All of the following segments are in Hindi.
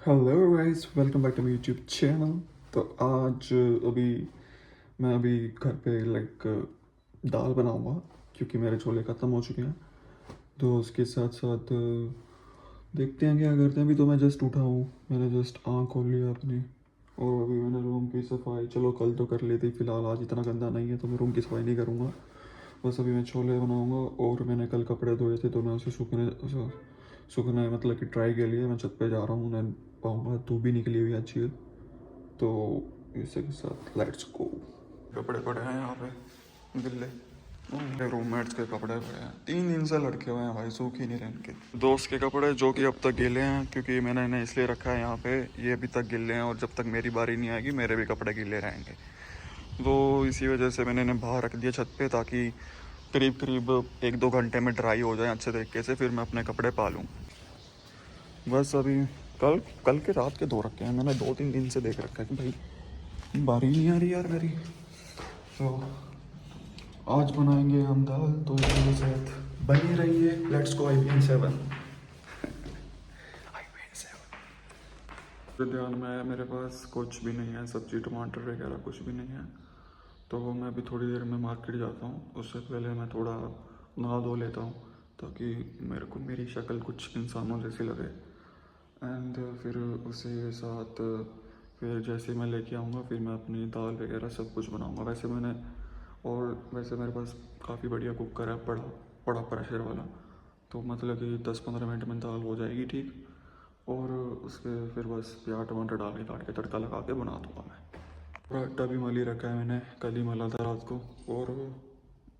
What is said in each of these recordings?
Hello guys, welcome back to my YouTube channel. तो आज अभी मैं घर पे दाल बनाऊंगा क्योंकि मेरे छोले ख़त्म हो चुके हैं। तो उसके साथ साथ देखते हैं क्या करते हैं। अभी तो मैं जस्ट उठा हूँ, मैंने जस्ट आँख खोल लिया अपनी और अभी मैंने रूम की सफाई चलो कल तो कर ली थी, फ़िलहाल आज इतना गंदा नहीं है तो मैं रूम की सफाई नहीं करूँगा। बस अभी मैं छोले बनाऊँगा और मैंने कल कपड़े धोए थे तो मैं उसे सूखने मतलब कि ट्राई के लिए मैं छत पे जा रहा हूँ। मैं पाऊँगा धूप भी निकली हुई है अच्छी है। तो इसी के साथ लेट्स गो। कपड़े पड़े हैं यहाँ पे गिल्ले, मेरे रूममेट्स के कपड़े पड़े हैं, 3 दिन से लड़के हुए हैं भाई, सूख ही नहीं रहे इनके। दोस्त के कपड़े जो कि अब तक गिले हैं क्योंकि मैंने इन्हें इसलिए रखा है यहाँ पे, ये अभी तक गिले हैं और जब तक मेरी बारी नहीं आएगी मेरे भी कपड़े गिले रहेंगे। तो इसी वजह से मैंने इन्हें बाहर रख दिया छत पे ताकि करीब करीब 1-2 घंटे में ड्राई हो जाए अच्छे तरीके से, फिर मैं अपने कपड़े पालूँ। बस अभी कल कल के रात के धो रखे हैं मैंने, 2-3 दिन से देख रखा है कि भाई बारी नहीं आ रही यार मेरी। तो आज बनाएंगे हम दाल, तो इसके साथ बनी रही है। Let's go IPN7। तो ध्यान में आया मेरे पास कुछ भी नहीं है, सब्जी टमाटर वगैरह कुछ भी नहीं है। तो मैं अभी थोड़ी देर में मार्केट जाता हूँ, उससे पहले मैं थोड़ा नहा धो लेता हूँ ताकि मेरे को मेरी शक्ल कुछ इंसानों जैसी लगे। एंड फिर उसी के साथ फिर जैसे मैं लेके आऊँगा फिर मैं अपनी दाल वगैरह सब कुछ बनाऊँगा। वैसे मेरे पास काफ़ी बढ़िया कुकर है, बड़ा बड़ा प्रेशर वाला। तो मतलब कि 10-15 मिनट में दाल हो जाएगी ठीक। और उसके फिर बस प्याज टमाटर डाल के काट के तड़का लगा के बना दूँगा मैं। और आटा भी मल ही रखा है मैंने, कल ही मला था रात को। और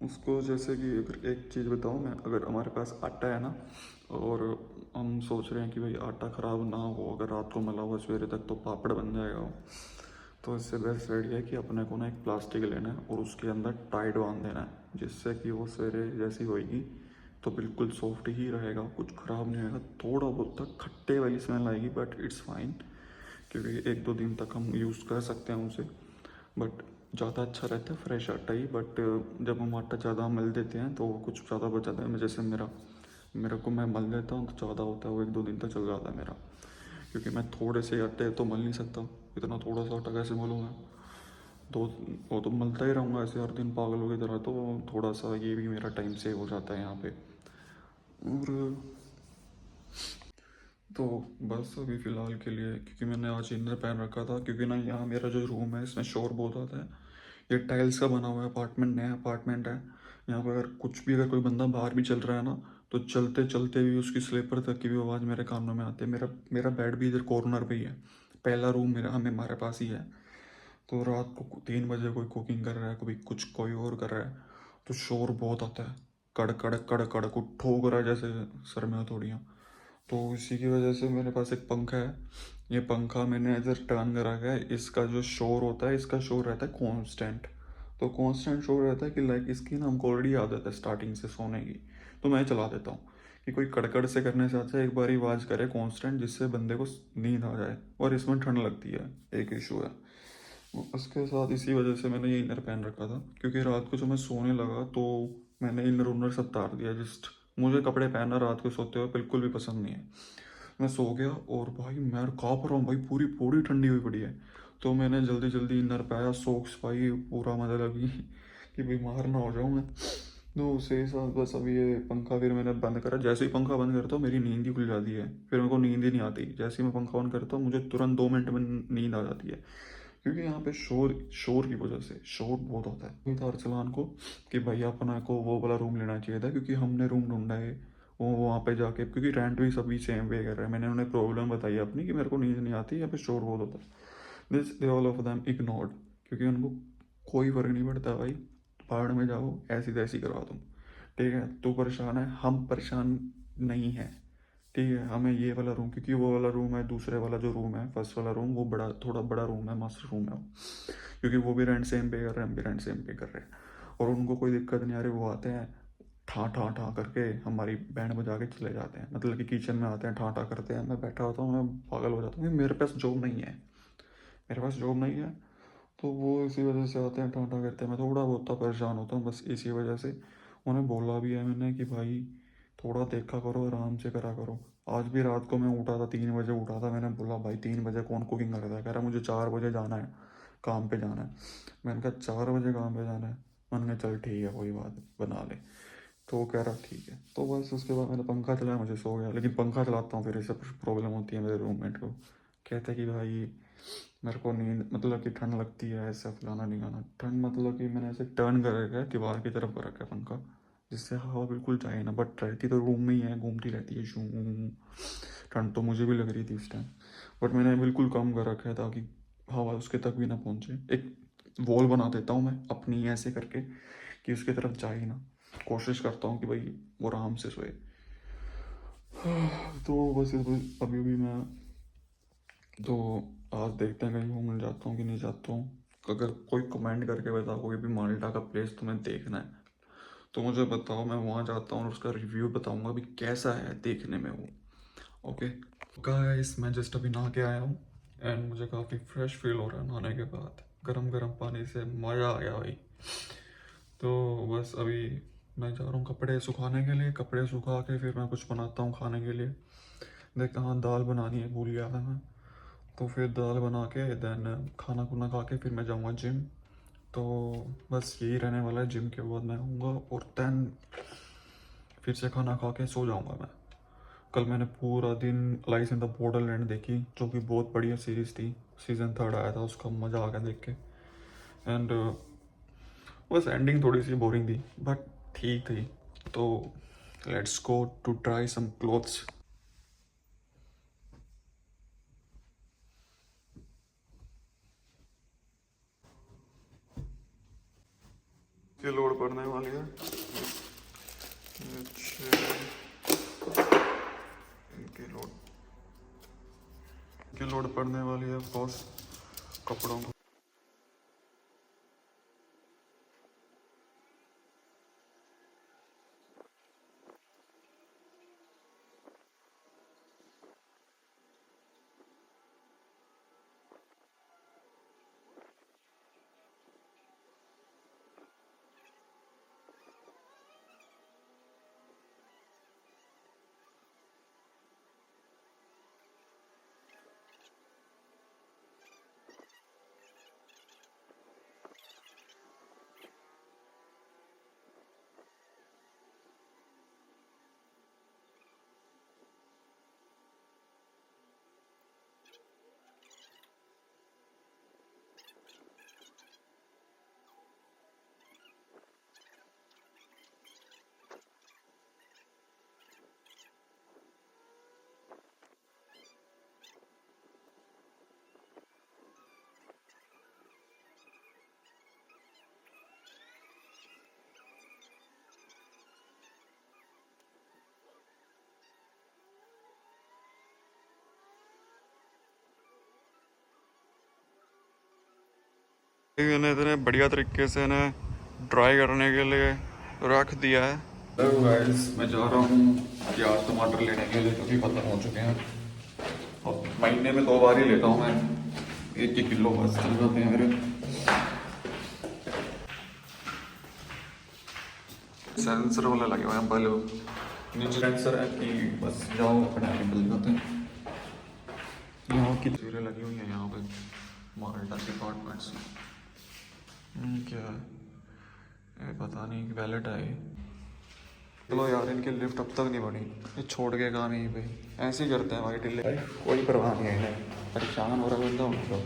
उसको जैसे कि अगर एक चीज़ बताऊँ मैं, अगर हमारे पास आटा है ना और हम सोच रहे हैं कि भाई आटा ख़राब ना हो, अगर रात को मला हुआ सवेरे तक तो पापड़ बन जाएगा वो। तो इससे बेस्ट आइडिया है कि अपने को ना एक प्लास्टिक लेना है और उसके अंदर टाइट बांध देना है, जिससे कि वो सवेरे जैसी होएगी तो बिल्कुल सॉफ्ट ही रहेगा, कुछ ख़राब नहीं होएगा। थोड़ा बहुत तक खट्टे वाली स्मेल आएगी बट इट्स फाइन, क्योंकि 1-2 दिन तक हम यूज़ कर सकते हैं उसे। बट ज़्यादा अच्छा रहता है फ्रेश आटा ही। बट जब हम आटा ज़्यादा मल देते हैं तो कुछ ज़्यादा बच जाता है। जैसे मेरे को मैं मल देता हूँ तो ज़्यादा होता है, वो 1-2 दिन तक चल जाता है मेरा, क्योंकि मैं थोड़े से आटे तो मल नहीं सकता, इतना थोड़ा सा आटा कैसे मलूँगा। तो वो तो मलता ही रहूँगा ऐसे हर दिन पागलों की तरह, तो थोड़ा सा ये भी मेरा टाइम सेव हो जाता है यहाँ पे। और तो बस अभी फ़िलहाल के लिए, क्योंकि मैंने आज इनर पहन रखा था, क्योंकि ना यहाँ मेरा जो रूम है इसमें शोर बहुत आता है। ये टाइल्स का बना हुआ है अपार्टमेंट, नया अपार्टमेंट है। यहाँ पर अगर कोई बंदा बाहर भी चल रहा है ना तो चलते चलते भी उसकी स्लीपर तक की भी आवाज़ मेरे कानों में आती है। मेरा मेरा बेड भी इधर कॉर्नर पे ही है, पहला रूम हमारे पास ही है। तो रात को 3 बजे कोई कुकिंग कर रहा है, कभी कुछ कोई और कर रहा है, तो शोर बहुत आता है, कड़क कड़क कड़क कड़क को ठोक रहा है जैसे सर में हथौड़ियाँ। तो इसी की वजह से मेरे पास एक पंखा है। ये पंखा मैंने इधर टर्न करा गया है, इसका जो शोर होता है इसका शोर रहता है कांस्टेंट। तो कांस्टेंट शोर रहता है कि लाइक इसकी ना हमको ऑलरेडी आदत है स्टार्टिंग से सोने की। तो मैं चला देता हूँ कि कोई कड़कड़ से करने से अच्छा है एक बार ही आवाज़ करे कांस्टेंट, जिससे बंदे को नींद आ जाए। और इसमें ठंड लगती है, एक इशू है। उसके साथ इसी वजह से मैंने ये इनर पहन रखा था, क्योंकि रात को जब मैं सोने लगा तो मैंने इनर उनर सब तार दिया। जस्ट मुझे कपड़े पहनना रात को सोते हुए बिल्कुल भी पसंद नहीं है। मैं सो गया और भाई मैं काँप रहा हूँ भाई, पूरी बॉडी ठंडी हुई पड़ी है। तो मैंने जल्दी जल्दी इनर पाया, सॉक्स पाई, पूरा मतलब कि बीमार ना हो जाऊँ मैं। तो उसे साथ बस अभी ये पंखा फिर मैंने बंद करा। जैसे ही पंखा बंद करता हूँ मेरी नींद ही खुल जाती है, फिर मेरे को नींद ही नहीं आती। जैसे ही मैं पंखा ऑन करता हूँ मुझे तुरंत 2 मिनट में नींद आ जाती है, क्योंकि यहाँ पे शोर शोर की वजह से शोर बहुत होता है। वही था अरसलान को कि भाई अपना को वो वाला रूम लेना चाहिए था, क्योंकि हमने रूम ढूंढा है वो वहाँ पे जाके, क्योंकि रेंट भी सभी सेम पे कर रहे हैं। मैंने उन्हें प्रॉब्लम बताई अपनी कि मेरे को नींद नहीं आती, यहाँ पे शोर बहुत होता है। This they all of them ignored, क्योंकि उनको कोई फर्क नहीं पड़ता भाई, पहाड़ में जाओ ऐसी तैसी करवा दूँ। ठीक है, तू परेशान है, हम परेशान नहीं है। ठीक है, हमें ये वाला रूम, क्योंकि वो वाला रूम है, दूसरे वाला जो रूम है फर्स्ट वाला रूम, वो बड़ा थोड़ा बड़ा रूम है, मास्टर रूम है वो। क्योंकि वो भी रेंट सेम पे कर रहे हैं, हम भी रेंट सेम पे कर रहे हैं। और उनको कोई दिक्कत नहीं आ रही, वो आते हैं ठा ठा ठा करके हमारी बैंड बजा के चले जाते हैं। मतलब कि किचन में आते हैं, ठा ठा करते हैं, मैं बैठा होता हूँ, मैं पागल हो जाता हूँ कि मेरे पास जॉब नहीं है, मेरे पास जॉब नहीं है। तो वो इसी वजह से आते हैं, ठा ठा करते हैं। मैं थोड़ा बहुत तो परेशान होता हूँ बस इसी वजह से। उन्हें बोला भी है मैंने कि भाई थोड़ा देखा करो, आराम से करा करो। आज भी रात को मैं उठा था, 3 बजे उठा था। मैंने बोला भाई 3 बजे कौन कुकिंग करता है? कह रहा मुझे 4 बजे जाना है, काम पे जाना है। मैंने कहा 4 बजे काम पे जाना है? मैंने कहा चल ठीक है कोई बात नहीं, बना ले। तो वो कह रहा ठीक है। तो बस उसके बाद मैंने पंखा चलाया, मुझे सो गया। लेकिन पंखा चलाता हूँ फिर ऐसे प्रॉब्लम होती है मेरे रूममेट को। कहते हैं कि भाई मेरे को नींद मतलब कि ठंड लगती है, ऐसा फलाना ढिकाना। ठंड मतलब कि मैंने ऐसे टर्न कर रखा है, दीवार की तरफ कर रखा है पंखा, जिससे हवा बिल्कुल जाए ना। बट रहती तो रूम में ही है, घूमती रहती है शू। ठंड तो मुझे भी लग रही थी इस टाइम, बट मैंने बिल्कुल कम कर रखा है ताकि हवा उसके तक भी ना पहुँचे। एक वॉल बना देता हूँ मैं अपनी ऐसे करके कि उसकी तरफ जाए ही ना। कोशिश करता हूँ कि भाई वो आराम से सोए। तो बस अभी भी मैं तो आज देखते हैं कहीं घूमने जाता हूँ कि नहीं जाता हूँ। अगर कोई कमेंट करके बताओ कोई भी माल्टा का प्लेस तुम्हें देखना है तो मुझे बताओ, मैं वहाँ जाता हूँ और उसका रिव्यू बताऊँगा अभी कैसा है देखने में वो। ओके गाइस, मैं जस्ट अभी नहा के आया हूँ एंड मुझे काफ़ी फ्रेश फील हो रहा है नहाने के बाद। गरम गरम पानी से मज़ा आ गया भाई। तो बस अभी मैं जा रहा हूँ कपड़े सुखाने के लिए। कपड़े सुखा के फिर मैं कुछ बनाता हूँ खाने के लिए। देखता हाँ, दाल बनानी है, भूल गया था मैं। तो फिर दाल बना के देन खाना खुना खा के फिर मैं जाऊँगा जिम। तो बस यही रहने वाला है। जिम के बाद मैं आऊँगा और देन फिर से खाना खा के सो जाऊँगा मैं। कल मैंने पूरा दिन लाइस इन द बॉर्डरलैंड देखी, जो कि बहुत बढ़िया सीरीज़ थी। सीज़न 3 आया था उसका, मज़ा आ गया देख के। एंड बस एंडिंग थोड़ी सी बोरिंग थी बट ठीक थी। तो let's go to try some clothes. ये लोड पड़ने वाली है। अच्छा, इनकी लोड पड़ने वाली है बॉस कपड़ों को। मैंने इतने बढ़िया तरीके से इन्हें ड्राई करने के लिए रख दिया है। हेलो गाइस, मैं जा रहा हूँ प्याज टमाटर लेने के लिए, क्योंकि खत्म हो चुके हैं। अब महीने में 2 बार ही लेता हूँ मैं, 1 1 किलो बस चल जाते हैं मेरे। सेंसर वाला लगे हुए हैं, बल्ब नीचे सेंसर है कि बस जाओ अपने आप निकल जाते हैं। यहाँ की तस्वीरें लगी हुई हैं यहाँ पे माल्टा के अपार्टमेंट्स में। क्या है ये पता नहीं, वैलेट है ये। चलो यार, इनकी लिफ्ट अब तक नहीं बनी, ये छोड़ के काम यहीं पे ऐसे ही करते हैं भाई टिल्ले। कोई परवाह नहीं है इन्हें, परेशान हो रहा बंदा उनको।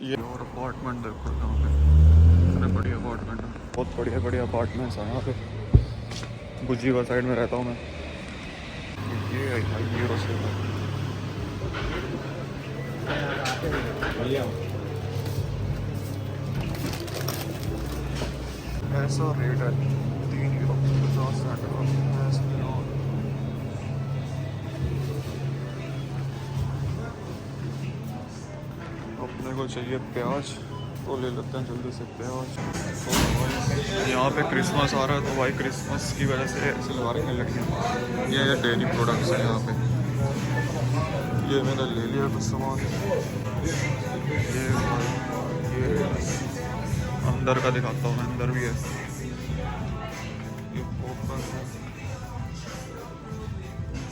ये और अपार्टमेंट देखो यहाँ पे, इतने बढ़िया अपार्टमेंट है, बहुत बढ़िया बढ़िया अपार्टमेंट्स हैं यहाँ पे। गुजीवा साइड में रहता हूँ मैं। ये है भाई, ये रोड ऐसा रेट है 3 यूरो 50 सेंट का। अपने को चाहिए प्याज, तो ले लेते हैं जल्दी से प्याज। तो यहाँ पे क्रिसमस आ रहा है, तो भाई क्रिसमस की वजह से ऐसे लगा रही हैं लड़कियाँ। ये डेली प्रोडक्ट्स हैं यहाँ पे। ये मैंने ले लिया कुछ सामान। ये अंदर का दिखाता हूँ मैं, अंदर भी है। ये फोकस है,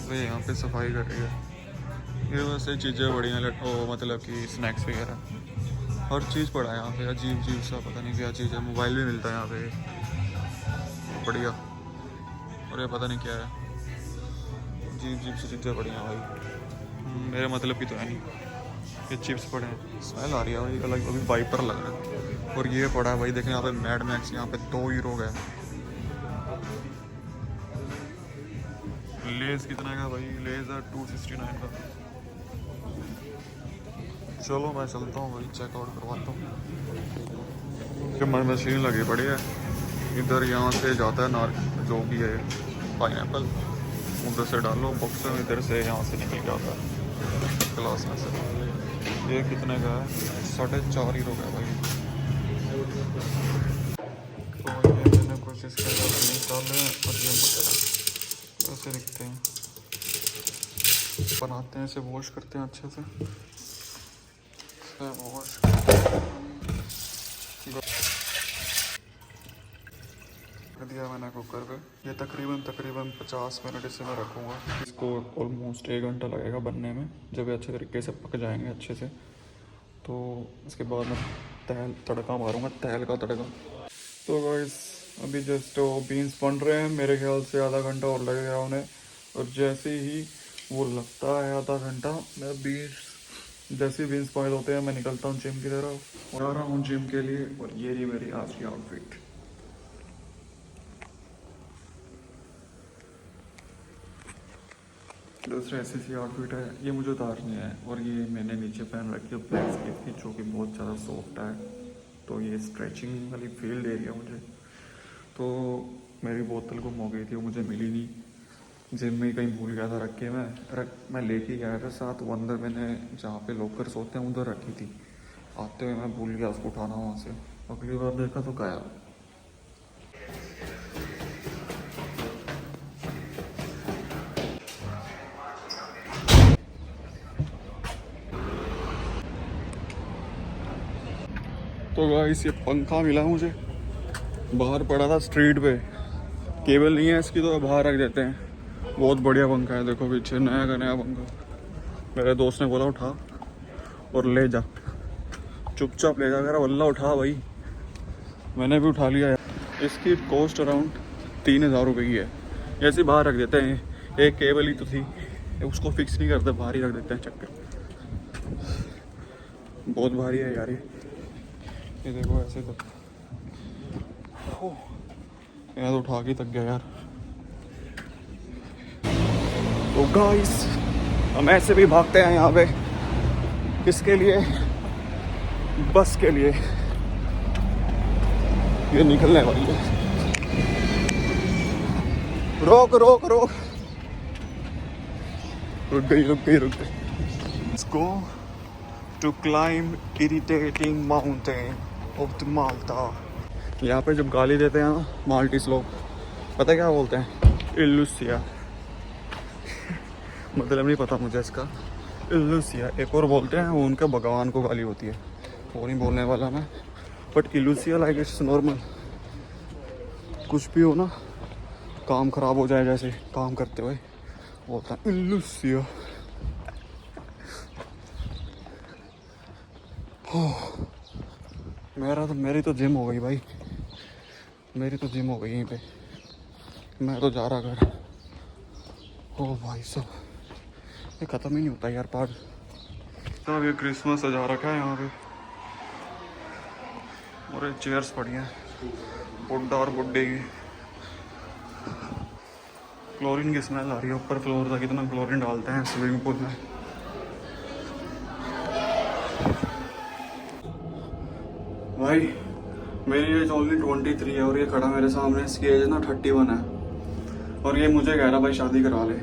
वे यहाँ पे सफाई कर रही है। ये वैसे चीज़ें बढ़िया लटो, मतलब कि स्नैक्स वगैरह हर चीज़ पड़ा है यहाँ पे। अजीब अजीब सा पता नहीं क्या चीज़ है। मोबाइल भी मिलता है यहाँ पे, बढ़िया। और ये पता नहीं क्या है, अजीब अजीब सी चीज़ें बढ़िया भाई, मेरे मतलब की तो है नहीं। ये चिप्स पड़े हैं, स्मेल आ रही है भाई अलग, अभी वाइपर लग रहा है। और ये पड़ा है भाई, देखें यहाँ पे मैड मैक्स, यहाँ पे 2 यूरो का है। लेज़ कितना का भाई? लेज़ है 269 का। चलो मैं चलता हूँ भाई, चेकआउट करवाता हूँ। कि हमारी मशीन लगी पड़ी है इधर, यहाँ से जाता है नार जो भी है पाइनएप्पल, उधर से डालो बॉक्स में, इधर से यहाँ से निकल जाता है क्लास में से। ये कितने का है? 4.5 यूरो का है भाई। तो ये मैंने कोशिश किया निकाले, और ये मटर ऐसे दिखते हैं, बनाते हैं इसे, वॉश करते हैं अच्छे से वॉश कर दिया मैंने कुकर पे। ये तकरीबन 50 मिनट इसे मैं रखूँगा। इसको ऑलमोस्ट 1 घंटा लगेगा बनने में, जब ये अच्छे तरीके से पक जाएंगे अच्छे से। तो इसके बाद मैं तड़का मारूंगा, तेल का तड़का। तो गाइस अभी जस्ट बीन्स बन रहे हैं, मेरे ख्याल से आधा घंटा और लगेगा उन्हें। और जैसे ही वो लगता है आधा घंटा, मैं जैसे बीन्स बॉयल होते हैं मैं निकलता हूँ जिम की तरफ, और आ रहा हूँ जिम के लिए। और ये रही मेरी आज की आउटफिट। दूसरा ऐसी सी आउटफिट है, ये मुझे उतारनी है। और ये मैंने नीचे पहन रखी है ब्लैक स्लिप की, जो कि बहुत ज़्यादा सॉफ्ट है। तो ये स्ट्रेचिंग वाली फील दे रही है मुझे। तो मेरी बोतल गुम हो गई थी, वो मुझे मिली नहीं, जिम में कहीं भूल गया था रख के। मैं लेके गया था साथ, वो अंदर मैंने जहाँ पे लॉकर्स होते हैं उधर रखी थी। आते हुए मैं भूल गया उसको उठाना वहाँ से। अगली बार देखा तो गायब। तो गाइस ये पंखा मिला मुझे, बाहर पड़ा था स्ट्रीट पे, केबल नहीं है इसकी तो बाहर रख देते हैं। बहुत बढ़िया पंखा है, देखो पीछे नया का नया पंखा। मेरे दोस्त ने बोला उठा और ले जा, चुपचाप ले जा, मेरा वल्ला उठा भाई। मैंने भी उठा लिया यार। इसकी कॉस्ट अराउंड 3000 रुपये की है। ऐसे बाहर रख देते हैं, एक केबल ही तो थी, उसको फिक्स नहीं करते, बाहर ही रख देते हैं चक्कर। बहुत भारी है यार ये देखो ऐसे तो, यहाँ तो उठा के थक गया यार। तो गाइस हम ऐसे भी भागते हैं यहाँ पे, किसके लिए? बस के लिए। ये निकलने वाली है, रोक रोक रोक, रुक गई। Let's go to climb irritating mountain of the Malta। यहाँ पे जब गाली देते हैं माल्टीस लोग, पता क्या बोलते हैं? इल्लुसिया। मतलब नहीं पता मुझे इसका, इल्लुसिया। एक और बोलते हैं, वो उनका भगवान को गाली होती है, वो नहीं बोलने वाला मैं। बट इल्लुसिया लाइक इट्स नॉर्मल, कुछ भी हो ना, काम खराब हो जाए जैसे काम करते हुए, बोलता है इल्लुसिया। मेरी तो जिम हो गई भाई, मेरी तो जिम हो गई यहीं पे। मैं तो जा रहा घर। ओ भाई साहब, ये ख़त्म ही नहीं होता यार पार्ट। अब ये क्रिसमस सजा रखा है यहाँ पे, और ये चेयर्स पड़ी हैं बुड्ढा और बुड्ढे की। क्लोरीन की स्मेल आ रही है, ऊपर फ्लोर था, कितना क्लोरीन डालते हैं स्विमिंग पूल में। भाई मेरी एज ओनली 23 है, और ये खड़ा मेरे सामने, इसकी एज ना 31 है। और ये मुझे कह रहा भाई शादी करा ले।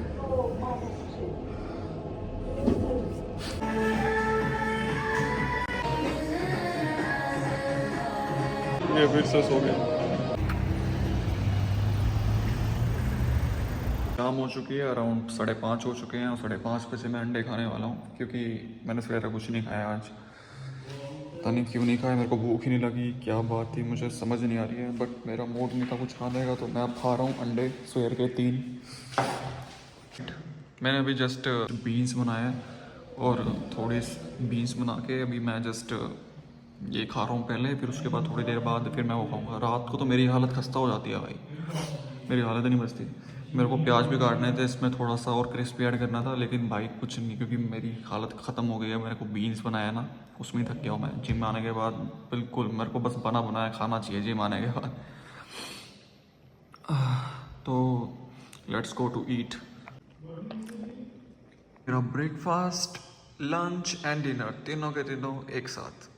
ये फिर से सो गया। शाम हो चुकी है, अराउंड 5:30 हो चुके हैं, और 5:30 बजे मैं अंडे खाने वाला हूँ, क्योंकि मैंने सवेरे कुछ नहीं खाया आज। पता नहीं क्यों नहीं खाया, मेरे को भूख ही नहीं लगी, क्या बात थी मुझे समझ नहीं आ रही है, बट मेरा मूड नहीं था कुछ खाने का, तो मैं अब खा रहा हूँ अंडे सवेर के 3। मैंने अभी जस्ट बीन्स बनाए हैं और थोड़ी बीन्स बना के अभी मैं जस्ट ये खा रहा हूँ पहले, फिर उसके बाद थोड़ी देर बाद फिर मैं वो खाऊंगा। रात को तो मेरी हालत खस्ता हो जाती है भाई, मेरी हालत नहीं बचती। मेरे को प्याज भी काटने थे, इसमें थोड़ा सा और क्रिस्पी ऐड करना था, लेकिन भाई कुछ नहीं, क्योंकि मेरी हालत ख़त्म हो गई है। मेरे को बीन्स बनाया ना, उसमें ही थक गया हूँ मैं जिम आने के बाद। बिल्कुल मेरे को बस बना बनाया खाना चाहिए जिम आने के बाद। तो लेट्स गो टू ईट। मेरा ब्रेकफास्ट, लंच एंड डिनर तीनों के तीनों एक साथ।